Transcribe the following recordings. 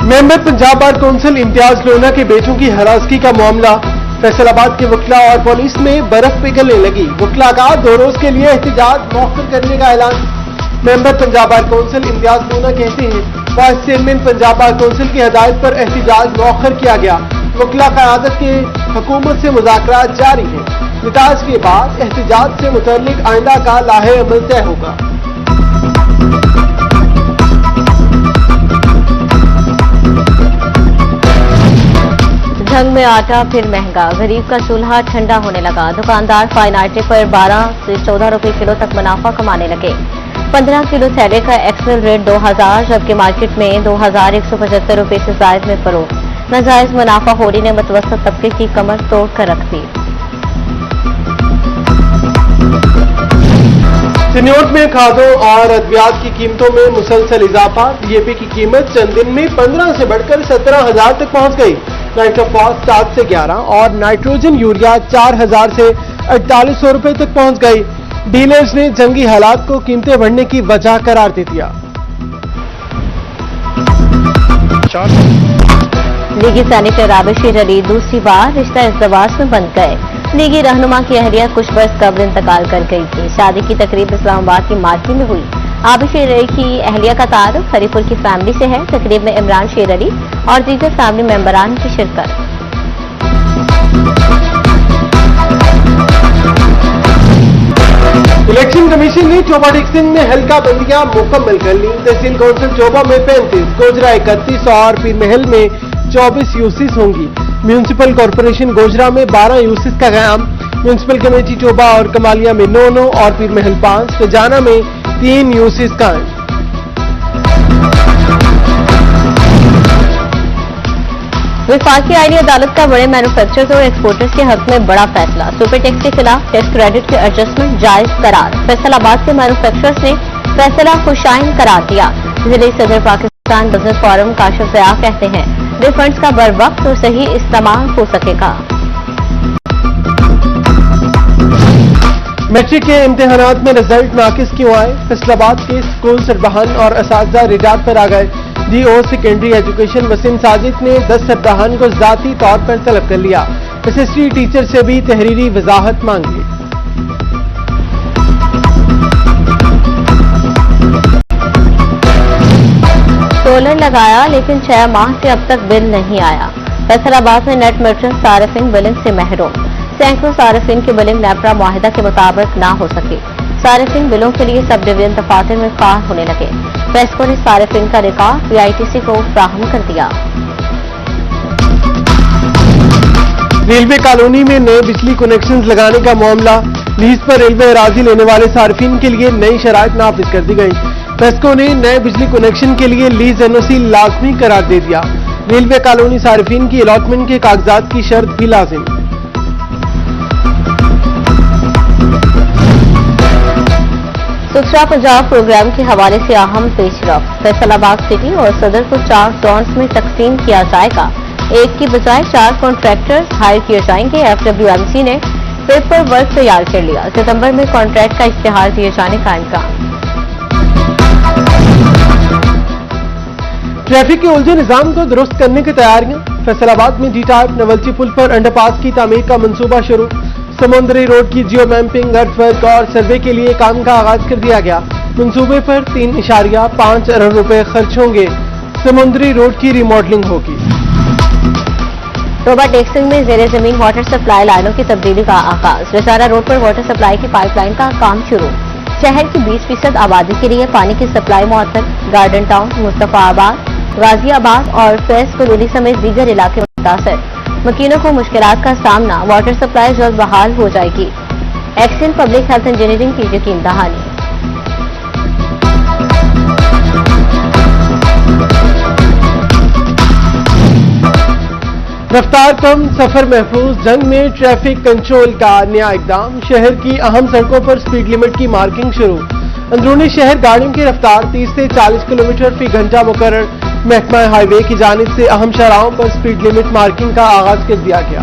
Member Punjab bar council Imtiaz लोना के बेटों की हरासगी का मामला। फैसलाबाद के वकला और पुलिस में बर्फ पिघलने लगी। वकला का 2 रोज के लिए एहतजाज मौखर करने का ऐलान। Member Punjab bar council Imtiaz लोना कहते हैं vice chairman Punjab bar council की हदायत पर एहतजाज मौखर किया गया। वकला क़यादत के हुकूमत से मुज़ाकरात जारी है। निताज के बाद एहतजाज से मुतल्लिक आइंदा का लाहे अमल तय होगा। जंग में आटा फिर महंगा, गरीब का चूल्हा ठंडा होने लगा। दुकानदार फाइन आटे पर 12 से 14 रुपए किलो तक मुनाफा कमाने लगे। 15 किलो थैले का एक्सेल रेट 2000, जबकि मार्केट में 2175 रुपए से जायद में फरोख्त। नाजायज मुनाफा होरी ने मुतवस्सत तबके की कमर तोड़ कर रख दी। सिन्योट में खादों और अद्वियात की कीमतों में मुसलसल इजाफा। डीएपी की कीमत चंद दिन में 15 से बढ़कर 17,000 तक पहुंच गई। नाइट्रोफॉस 7 से 11 और नाइट्रोजन यूरिया 4000 से 4800 रुपए तक पहुंच गई। डीलर्स ने जंगी हालात को कीमतें बढ़ने की वजह करार दे दिया। लीगी सेनेटर आबिशीर अली दूसरी बार रिश्ता इज़्दिवाज में बंध गए। लीगी रहनुमा की अहलिया कुछ बरस कब्ल इंतकाल कर गई थी। शादी की तकरीब इस्लामाबाद की मार्की में हुई। आबिशीर अली की अहलिया का तारुफ हरीपुर की फैमिली से है। तकरीब में इमरान शेर अली और दीगर फैमिली मेंबरान की शिरकत। इलेक्शन कमीशन ने चोबा डिक्सन में हल्का बंदियां मुकम्मल कर ली। तहसील कौंसिल चोबा में 35, गोजरा 31 और पीर महल में 24 यूसीस होंगी। म्यूनिसिपल कॉरपोरेशन गोजरा में 12 यूसीस का क़याम। म्यूनिसिपल कमेटी चोबा और कमालिया में 9 और पीर महल 5, फजाना में 3 यूसीस कायम। वफाकी आईनी अदालत का बड़े मैन्युफैक्चरर्स और एक्सपोर्टर्स के हक में बड़ा फैसला। सुपर टैक्स के खिलाफ टैक्स क्रेडिट के एडजस्टमेंट जायज करार। फैसलाबाद के मैन्युफैक्चरर्स ने फैसला खुशाइन करार दिया। जिले सदर पाकिस्तान बिजनेस फोरम काशिफ ज़िया कहते हैं रिफंड्स का बर वक्त और सही इस्तेमाल हो सकेगा। मैट्रिक के इम्तिहानात में रिजल्ट नाकिस क्यों आए? फैसलाबाद के स्कूल सरबराहान और असातिज़ा रिजात पर आ गए। DO secondary education Waseem Sajid ने 10 सरबराहान को ज़ाती तौर पर तलब कर लिया। एसएसटी टीचर से भी तहरीरी वजाहत मांगी। सोलर लगाया लेकिन 6 माह से अब तक बिल नहीं आया। फैसलाबाद में नेट मर्चेंट सारिफिन बिलिंग से महरूम। सैकड़ों सारिफिन की बिलिंग नेपरा मुआहिदा के मुताबिक ना हो सकी। सारिफिन बिलों के लिए सब डिवीजन दफातर में कार होने लगे। फेस्को ने सारिफिन का रिकॉर्ड पीआईटीसी को फराहम कर दिया। रेलवे कॉलोनी में नए बिजली कनेक्शन लगाने का मामला। लीज पर रेलवे अराजी लेने वाले सार्फिन के लिए नई शराइत नाफिज कर दी गई। फेस्को ने नए बिजली कनेक्शन के लिए लीज एनओसी लाजमी करार दे दिया। रेलवे कॉलोनी सार्फिन की अलॉटमेंट के कागजात की शर्त भी लाजिम। सुथरा पंजाब प्रोग्राम के हवाले से अहम पेशरफ। फैसलाबाद सिटी और सदर को 4 जोन्स में तकसीम किया जाएगा। एक की बजाय 4 कॉन्ट्रैक्टर्स हायर किए जाएंगे। एफडब्ल्यूएमसी ने पेपर वर्क तैयार कर लिया। सितंबर में कॉन्ट्रैक्ट का इश्तिहार दिए जाने का इम्कान। ट्रैफिक के उलझे निजाम को दुरुस्त करने की तैयारियां। फैसलाबाद में डी टाइप नवलची पुल पर अंडरपास की तामीर का मंसूबा शुरू। समुद्री रोड की जियो मैपिंग, अर्थवर्क और सर्वे के लिए काम का आगाज कर दिया गया। मंसूबे पर 3.5 अरब रुपए खर्च होंगे। समुद्री रोड की रिमॉडलिंग होगी। चोबा टेक्सिंग में जेर जमीन वाटर सप्लाई लाइनों की तब्दीली का आगाज। रसारा रोड पर वाटर सप्लाई की पाइपलाइन का काम शुरू। शहर की 20% आबादी के लिए पानी की सप्लाई मुअत्तल। गार्डन टाउन, मुस्तफाबाद, गाजियाबाद और फैज कुरूली समेत दीगर इलाके मुतासर। मकीनों को मुश्किलात का सामना। वाटर सप्लाई जल्द बहाल हो जाएगी। एक्सन पब्लिक हेल्थ इंजीनियरिंग की यकीन दहानी। रफ्तार कम, सफर महफूज। जंग में ट्रैफिक कंट्रोल का नया इकदाम। शहर की अहम सड़कों पर स्पीड लिमिट की मार्किंग शुरू। अंदरूनी शहर गाड़ियों की रफ्तार 30 से 40 किलोमीटर फी घंटा मुकर्रर। महकमा हाईवे की जानिब से अहम शहराहों पर स्पीड लिमिट मार्किंग का आगाज कर दिया गया।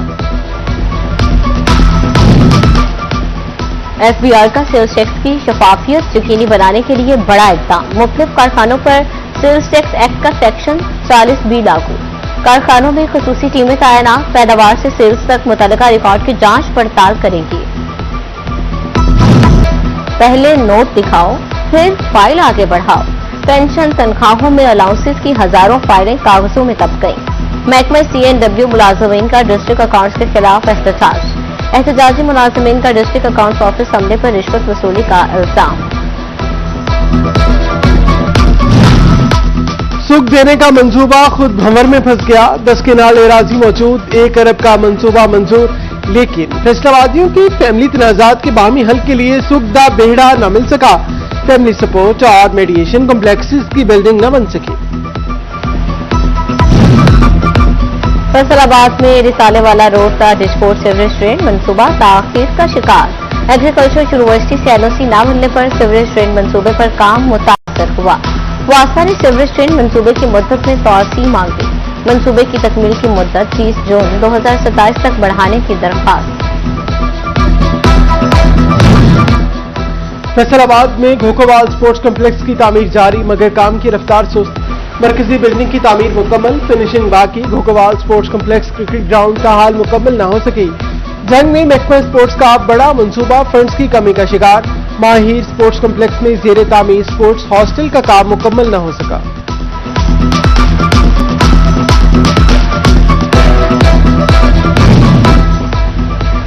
एफबीआर का सेल्स टैक्स की शफाफियत यकीनी बनाने के लिए बड़ा इक़दाम। मुख्तलिफ कारखानों पर सेल्स टैक्स एक्ट का सेक्शन 40B लागू। कारखानों में खसूसी टीमें तैनात, पैदावार से सेल्स तक मुतल्लिका रिकॉर्ड की जांच पड़ताल करेंगी। पहले नोट दिखाओ, फिर फाइल आगे बढ़ाओ। पेंशन तनख्वाहों में अलाउंसेस की हजारों फाइलें कागजों में दब गईं। महकमा CNW मुलाजमीन का डिस्ट्रिक्ट अकाउंट्स के खिलाफ एहतजाज। एहतजाजी मुलाजमीन का डिस्ट्रिक्ट अकाउंट्स ऑफिस हमले पर रिश्वत वसूली का इल्जाम। सुख देने का मंसूबा खुद भंवर में फंस गया। 10 केनाल एराजी मौजूद, 1 अरब का मंसूबा मंजूर, लेकिन फैसलाबादियों की फैमिली तनाजात के बाहमी हल के लिए सुखदा बेहड़ा न मिल सका। फैमिली सपोर्ट और मेडिएशन कॉम्प्लेक्सेस की बिल्डिंग न बन सकी। फैसलाबाद में रिसाले वाला रोड का डिस्पोर्ट सीवरेज ट्रेन मंसूबा ताखीर का शिकार। एग्रीकल्चर यूनिवर्सिटी से NOC न मिलने पर सीवरेज ट्रेन मंसूबे पर काम मुतासर हुआ। वासा ने सीवरेज ट्रेन मंसूबे की मुद्दत में तौसीह मांगी। मंसूबे की तकमील की मुद्दत 30 जून 2027 तक बढ़ाने की दरख्वास्त। फैसलाबाद में घोकोवाल स्पोर्ट्स कॉम्प्लेक्स की तामीर जारी, मगर काम की रफ्तार सुस्त। मरकजी बिल्डिंग की तामीर मुकम्मल, फिनिशिंग बाकी। घोकोवाल स्पोर्ट्स कॉम्प्लेक्स क्रिकेट ग्राउंड का हाल मुकम्मल न हो सकी। जंग में महकमा स्पोर्ट्स का बड़ा मंसूबा फंड्स की कमी का शिकार। माहिर स्पोर्ट्स कॉम्प्लेक्स में जेर तामीर स्पोर्ट्स हॉस्टल का काम मुकम्मल न हो सका।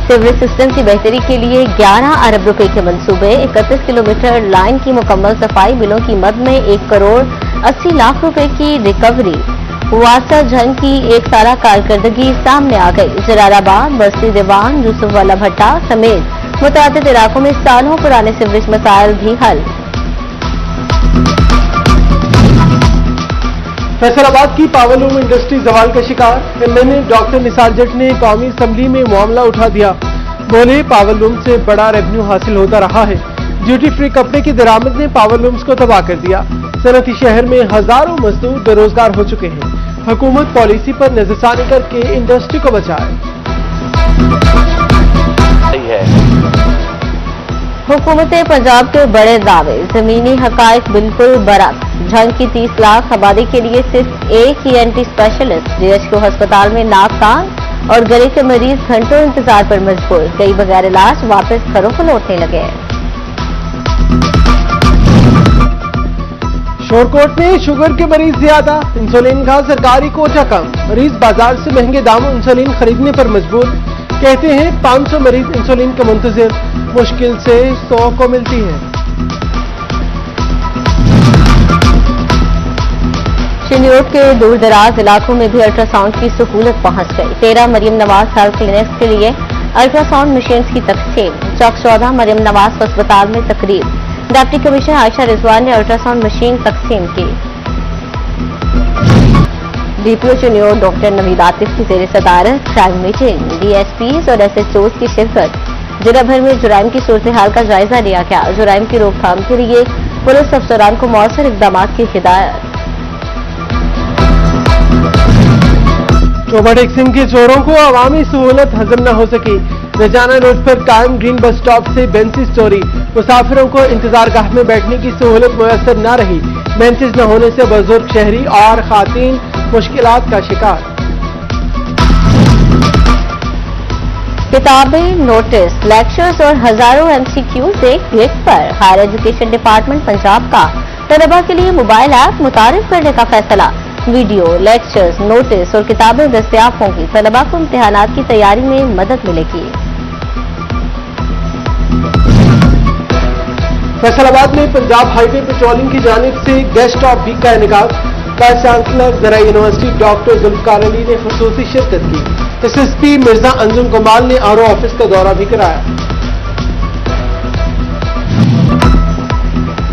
सीवरेज सिस्टम की बेहतरी के लिए 11 अरब रुपए के मंसूबे। 31 किलोमीटर लाइन की मुकम्मल सफाई, बिलों की मद में 1 करोड़ 80 लाख रुपए की रिकवरी। वासा जंग की 1 साला कारकर्दगी सामने आ गई। जलालाबाद, बस्ती दीवान, यूसुफ वाला भट्टा समेत मुतअद्दिद इलाकों में सालों पुराने सीवरेज मसाइल भी हल। फैसलाबाद की पावरलूम इंडस्ट्री जवाल का शिकार। MNA डॉक्टर निसार जट ने कौमी असम्बली में मामला उठा दिया। बोले, पावरलूम से बड़ा रेवेन्यू हासिल होता रहा है। ड्यूटी फ्री कपड़े की दरामद ने पावरलूम्स को तबाह कर दिया। सनती शहर में हजारों मजदूर बेरोजगार हो चुके हैं। हुकूमत पॉलिसी पर नजरसानी करके इंडस्ट्री को बचाए। हुकूमत पंजाब के बड़े दावे, जमीनी हकायक बिल्कुल बरक्स। झंग की 30 लाख आबादी के लिए सिर्फ एक ही ENT स्पेशलिस्ट। DHQ अस्पताल में नाक, कान और गले के मरीज घंटों इंतजार पर मजबूर। कई बगैर इलाज वापस घरों को लौटने लगे। शोरकोट में शुगर के मरीज ज्यादा, इंसुलिन का सरकारी कोटा कम। मरीज बाजार से महंगे दामों इंसुलिन खरीदने पर मजबूर। कहते हैं 500 मरीज इंसुलिन के मुंतजिर, मुश्किल से 100 को मिलती है। चिन्योट के दूर दराज इलाकों में भी अल्ट्रासाउंड की सहूलत पहुंच गई। 13 मरियम नवाज हेल्थ क्लिनिक्स के लिए अल्ट्रासाउंड मशीन्स की तकसीम। चौक 14 मरियम नवाज अस्पताल में तकरीब। डिप्टी कमिश्नर आयशा रिजवान ने अल्ट्रासाउंड मशीन तकसीम की। DPO चिन्योट डॉक्टर नवीद आतिफ की जेर सदारत क्राइम मीटिंग। DSPs और SHOs की शिरकत। जिला भर में जुराइम की सूरत हाल का जायजा लिया गया। जुराइम की रोकथाम के लिए पुलिस अफसरान को मौसर इकदाम की हिदायत। ओवरटेक्सिंग के चोरों को अवामी सहूलत हजम न हो सकी। रजाना रोड पर कायम ग्रीन बस स्टॉप से बेंचेस चोरी। मुसाफिरों को इंतजार गाह में बैठने की सहूलत मुयसर न रही। बेंचेस न होने से बुजुर्ग शहरी और खातीन मुश्किलात का शिकार। किताबें, नोटिस, लेक्चर्स और हजारों MCQs एक क्लिक पर। हायर एजुकेशन डिपार्टमेंट पंजाब का तलबा के लिए मोबाइल ऐप मुतारिफ करने का फैसला। वीडियो, लेक्चर्स, नोटिस और किताबें दस्तयाब होंगी। तलबा को इम्तिहानात की तैयारी में मदद मिलेगी। फैसलाबाद में पंजाब हाईवे पेट्रोलिंग की जानिब से गेस्ट ऑफ वीक का इनेकाद। वाइस चांसलर ज़रा यूनिवर्सिटी डॉक्टर जुल्फकार अली ने खुसूसी शिरकत की। SSP मिर्जा अंजुम कमाल ने RO ऑफिस का दौरा भी कराया।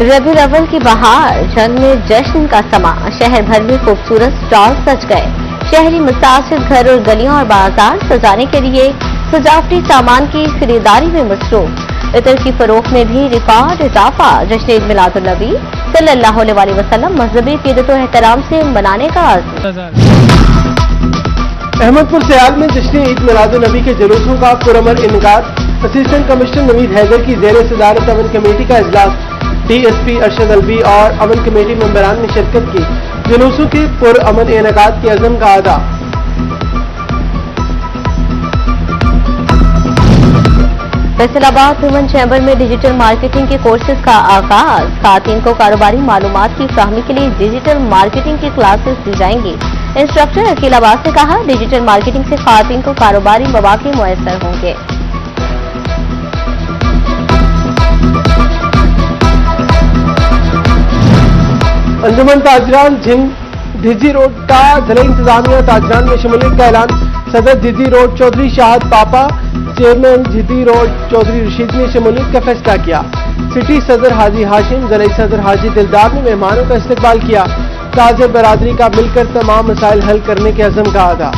रबीउल अव्वल की बहार, जंग में जश्न का समा। शहर भर में खूबसूरत स्टॉल सज गए। शहरी मुसाफिर घर और गलियां और बाजार सजाने के लिए सजावटी सामान की खरीदारी में मसरूफ। इतर की फरोख्त में भी रिकॉर्ड इजाफा। जश्न ईद मिलादुन नबी सल्लल्लाहु अलैहि वसल्लम मजहबी अकीदत और एहतराम से मनाने का आज़म। अहमदपुर सियाल में जश्न ईद मिलादुन नबी के जुलूसों का पुरअमन इनकार। असिस्टेंट कमिश्नर नवीद हैदर की जेर सदारत अमन कमेटी का इजलास। DSP ارشد الوی اور امن کمیٹی ممبران نے شرکت کی. جلوسوں کے پرامن انعقاد کے عزم کا ادا. فیصل آباد ویمن چیمبر میں ڈیجیٹل مارکیٹنگ کے کورسز کا آغاز. خواتین کو کاروباری معلومات کی فراہمی کے لیے ڈیجیٹل مارکیٹنگ کی کلاسز دی جائیں گی. انسٹرکٹر عقیل عباس نے کہا ڈیجیٹل مارکیٹنگ سے خواتین کو کاروباری مواقع میسر ہوں گے. انجمن تاجران جھنگ جھجی روڈ کا ضلع انتظامیہ تاجران میں شمولیت کا اعلان. صدر جھجی روڈ چودھری شاہد پاپا، چیئرمین جھجی روڈ چودھری رشید نے شمولیت کا فیصلہ کیا. سٹی صدر حاجی ہاشم، ضلعی صدر حاجی دلدار نے مہمانوں کا استقبال کیا. تاجر برادری کا مل کر تمام مسائل حل کرنے کے عزم کا ادا.